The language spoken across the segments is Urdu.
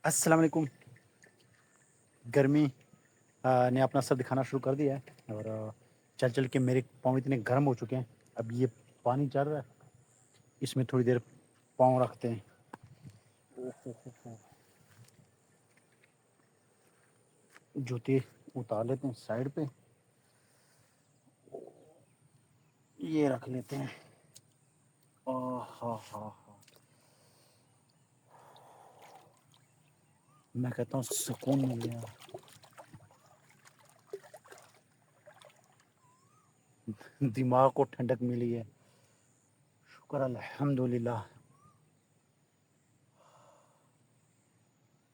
السلام علیکم. گرمی نے اپنا سر دکھانا شروع کر دیا ہے اور چل چل کے میرے پاؤں اتنے گرم ہو چکے ہیں. اب یہ پانی چل رہا ہے, اس میں تھوڑی دیر پاؤں رکھتے ہیں. جوتے اتار لیتے ہیں سائڈ پہ, یہ رکھ لیتے ہیں. ہاں ہاں ہاں, میں کہتا ہوں سکون مل گیا, دماغ کو ٹھنڈک ملی ہے. شکر الحمد للہ.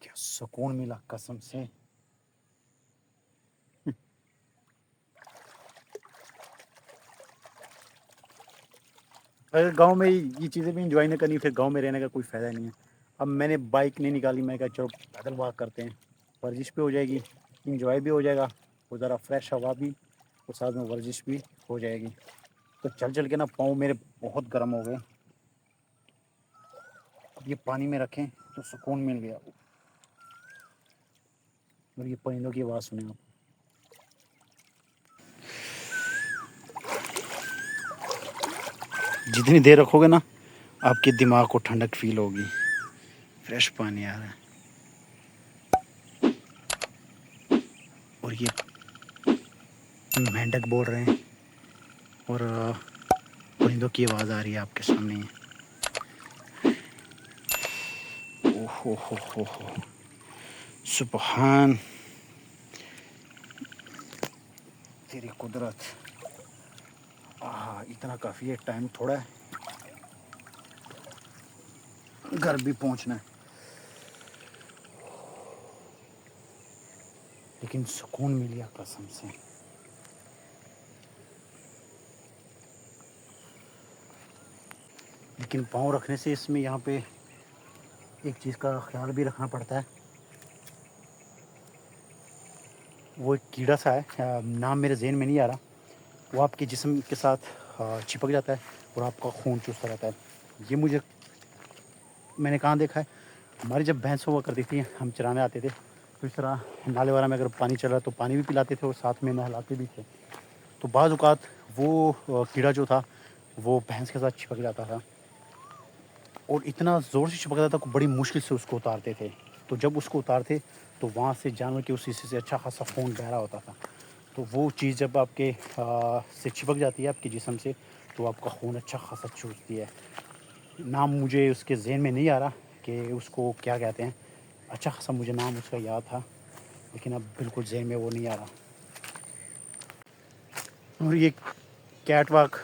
کیا سکون ملا قسم سے. اگر گاؤں میں یہ چیزیں بھی انجوائے نہ کرنی, پھر گاؤں میں رہنے کا کوئی فائدہ نہیں ہے. اب میں نے بائک نہیں نکالی, میں کہا چلو پیدل واک کرتے ہیں, ورزش بھی ہو جائے گی, انجوائے بھی ہو جائے گا, وہ ذرا فریش ہوا بھی, اور ساتھ میں ورزش بھی ہو جائے گی. تو چل چل کے نا پاؤں میرے بہت گرم ہو گئے. اب یہ پانی میں رکھیں تو سکون مل گیا. اور یہ پرندوں کی آواز سنیں آپ. جتنی دیر رکھو گے نا, آپ کے دماغ کو ٹھنڈک فیل ہوگی. فریش پانی آ رہا ہے. اور یہ مینڈک بول رہے ہیں, اور پرندوں کی آواز آ رہی ہے آپ کے سامنے. اوہ ہو ہو ہو ہو, سبحان تیری قدرت. اتنا کافی ہے, ٹائم تھوڑا ہے, گھر بھی پہنچنا ہے. لیکن سکون مل گیا قسم سے. لیکن پاؤں رکھنے سے اس میں یہاں پہ ایک چیز کا خیال بھی رکھنا پڑتا ہے. وہ ایک کیڑا سا ہے, نام میرے ذہن میں نہیں آ رہا. وہ آپ کے جسم کے ساتھ چپک جاتا ہے اور آپ کا خون چوستا رہتا ہے. یہ میں نے کہاں دیکھا ہے, ہماری جب بھینس ہوا کرتی تھی, ہم چرانے آتے تھے, تو اس طرح نالے وغیرہ میں اگر پانی چل رہا ہے تو پانی بھی پلاتے تھے, اور ساتھ میں نہلاتے بھی تھے. تو بعض اوقات وہ کیڑا جو تھا وہ بھینس کے ساتھ چپک جاتا تھا, اور اتنا زور سے چپکتا تھا کہ بڑی مشکل سے اس کو اتارتے تھے. تو جب اس کو اتارتے تو وہاں سے جانور کے اس حصے سے اچھا خاصا خون بہ رہا ہوتا تھا. تو وہ چیز جب آپ کے سے چپک جاتی ہے آپ کے جسم سے, تو آپ کا خون اچھا خاصا چوستی ہے. نام مجھے اس کے ذہن میں نہیں آ رہا کہ اس کو کیا کہتے ہیں. اچھا خاصا مجھے نام اس کا یاد تھا, لیکن اب بالکل ذہن میں وہ نہیں آ رہا. اور یہ کیٹ واک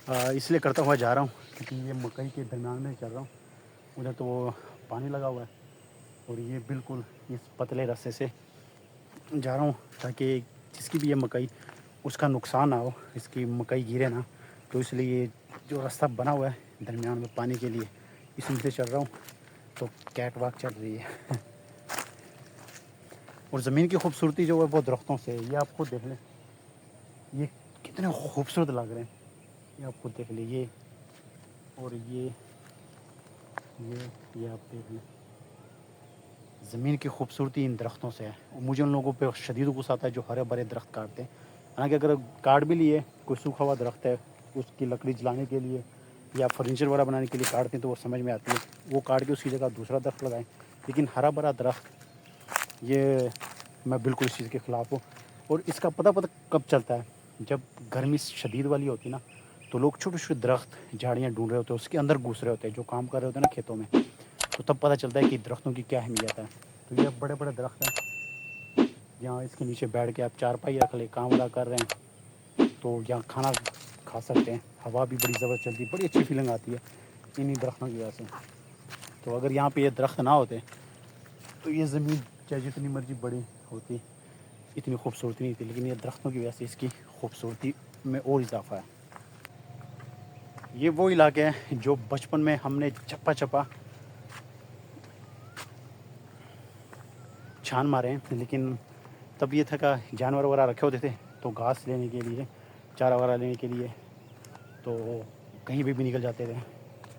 اس لیے کرتا ہوا جا رہا ہوں کیونکہ یہ مکئی کے درمیان میں چل رہا ہوں. ادھر تو وہ پانی لگا ہوا ہے, اور یہ بالکل اس پتلے رستے سے جا رہا ہوں تاکہ جس کی بھی یہ مکئی اس کا نقصان نہ ہو, اس کی مکئی گرے نا. تو اس لیے جو راستہ بنا ہوا ہے درمیان میں پانی کے لیے, اس میں سے چل رہا ہوں. تو کیٹ واک چل رہی ہے. اور زمین کی خوبصورتی جو ہے وہ درختوں سے ہے, یہ آپ خود دیکھ لیں, یہ کتنے خوبصورت لگ رہے ہیں. یہ آپ خود دیکھ لیجیے, اور یہ آپ دیکھ لیں. زمین کی خوبصورتی ان درختوں سے ہے. اور مجھے ان لوگوں پہ شدید غصہ آتا ہے جو ہرے بھرے درخت کاٹتے ہیں. حالانکہ اگر کاٹ بھی لیے, کوئی سوکھا ہوا درخت ہے, اس کی لکڑی جلانے کے لیے یا فرنیچر وغیرہ بنانے کے لیے کاٹتے ہیں تو وہ سمجھ میں آتی ہے, وہ کاٹ کے اس کی جگہ دوسرا درخت لگائیں. لیکن ہرا بھرا درخت, یہ میں بالکل اس چیز کے خلاف ہوں. اور اس کا پتہ کب چلتا ہے, جب گرمی شدید والی ہوتی نا, تو لوگ چھوٹے چھوٹے درخت جھاڑیاں ڈھونڈ رہے ہوتے ہیں, اس کے اندر گھس رہے ہوتے ہیں, جو کام کر رہے ہوتے ہیں نا کھیتوں میں. تو تب پتہ چلتا ہے کہ درختوں کی کیا اہمیت ہے. تو یہ بڑے بڑے درخت ہیں, یہاں اس کے نیچے بیٹھ کے آپ چارپائی رکھ لیں, کام ادا کر رہے ہیں, تو یہاں کھانا کھا سکتے ہیں. ہوا بھی بڑی زبردست چلتی ہے, بڑی اچھی فیلنگ آتی ہے انہیں درختوں کی وجہ سے. تو اگر یہاں پہ یہ درخت نہ ہوتے تو یہ زمین چاہے جتنی مرضی بڑی ہوتی, اتنی خوبصورتی نہیں تھی. لیکن یہ درختوں کی وجہ سے اس کی خوبصورتی میں اور اضافہ ہے. یہ وہ علاقے ہیں جو بچپن میں ہم نے چپا چپا چھان مارے ہیں, لیکن تب یہ تھا کہ جانور وغیرہ رکھے ہوتے تھے, تو گھاس لینے کے لیے, چارہ وغیرہ لینے کے لیے تو کہیں بھی نکل جاتے تھے.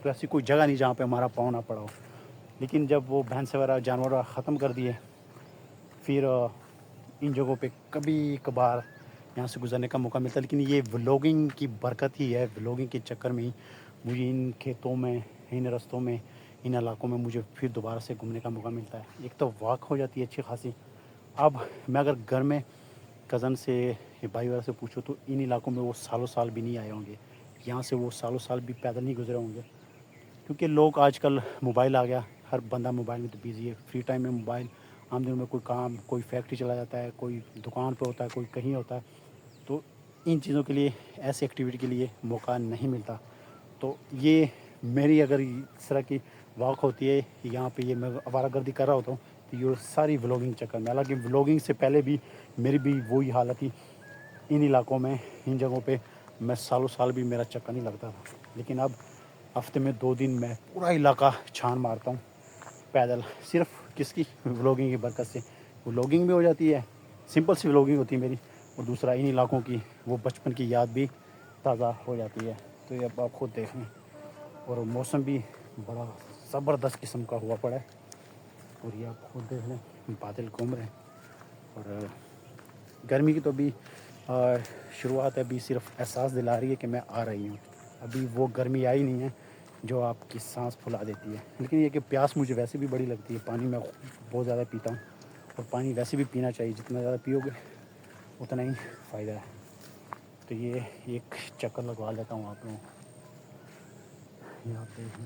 تو ایسی کوئی جگہ نہیں جہاں پہ ہمارا پاؤں نہ پڑا ہو. لیکن جب وہ بھینس وغیرہ جانور ختم کر دیے پھر ان جگہوں پہ کبھی کبھار یہاں سے گزرنے کا موقع ملتا ہے. لیکن یہ ولاگنگ کی برکت ہی ہے. ولاگنگ کے چکر میں ہی مجھے ان کھیتوں میں، ان رستوں میں، ان علاقوں میں مجھے پھر دوبارہ سے گھومنے کا موقع ملتا ہے. ایک تو واک ہو جاتی ہے اچھی خاصی. اب میں اگر گھر میں کزن سے یا بھائی وغیرہ سے پوچھوں تو ان علاقوں میں وہ سالوں سال بھی نہیں آئے ہوں گے. یہاں سے وہ سالوں سال بھی پیدل نہیں گزرے ہوں گے، کیونکہ لوگ آج کل موبائل آ گیا، ہر بندہ موبائل میں تو بیزی ہے. فری ٹائم میں موبائل، عام دنوں میں کوئی کام، کوئی فیکٹری چلا جاتا ہے، کوئی دکان پہ ہوتا ہے، کوئی کہیں ہوتا ہے، تو ان چیزوں کے لیے، ایسی ایکٹیویٹی کے لیے موقع نہیں ملتا. تو یہ میری اگر اس طرح کی واک ہوتی ہے یہاں پہ، یہ میں آوارہ گردی کر رہا ہوتا ہوں، تو یہ ساری ولاگنگ چکر میں. حالانکہ ولاگنگ سے پہلے بھی میری بھی وہی حالت تھی. ان علاقوں میں، ان جگہوں پہ میں سالوں سال بھی میرا چکر نہیں لگتا تھا. لیکن اب ہفتے میں 2 دن میں پورا علاقہ چھان مارتا ہوں پیدل، صرف کس کی؟ ولاگنگ کی برکت سے. ولاگنگ بھی ہو جاتی ہے، سمپل سی ولاگنگ ہوتی ہے میری، اور دوسرا ان علاقوں کی وہ بچپن کی یاد بھی تازہ ہو جاتی ہے. تو یہ اب آپ خود دیکھ لیں. اور موسم بھی بڑا زبردست قسم کا ہوا پڑا ہے، اور یہ آپ خود دیکھ لیں، بادل گھوم رہے ہیں. اور گرمی کی تو ابھی شروعات ابھی صرف احساس دلا رہی ہے کہ میں آ رہی ہوں. ابھی وہ گرمی آئی نہیں ہے جو آپ کی سانس پھلا دیتی ہے. لیکن یہ کہ پیاس مجھے ویسے بھی بڑی لگتی ہے. پانی میں بہت زیادہ پیتا ہوں، اور پانی ویسے بھی پینا چاہیے. جتنا زیادہ پیو گے اتنا ہی فائدہ ہے. تو یہ ایک چکر لگوا لیتا ہوں آپ لوگوں کو. یہ آپ دیکھیں،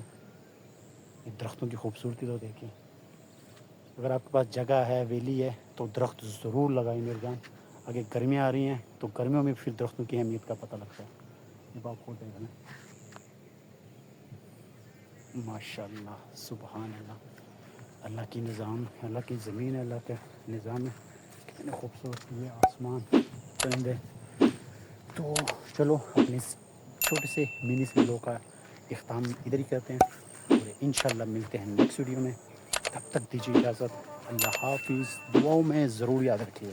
یہ درختوں کی خوبصورتی تو دیکھیں. اگر آپ کے پاس جگہ ہے، ویلی ہے، تو درخت ضرور لگائیں میری جان. اگر گرمیاں آ رہی ہیں تو گرمیوں میں پھر درختوں کی اہمیت کا پتہ لگتا ہے. یہ بات خود دیکھ لیں. ماشاء اللہ، سبحان اللہ. اللہ کی نظام، اللہ کی زمین ہے، اللہ کا نظام ہے. کتنے خوبصورت یہ آسمان، پرندے. تو چلو اپنے اس چھوٹے سے منی سے ولاگ کا اختتام ادھر ہی کرتے ہیں، اور انشاءاللہ ملتے ہیں نیکسٹ ویڈیو میں. تب تک دیجیے اجازت. اللہ حافظ. دعاؤں میں ضرور یاد رکھیے.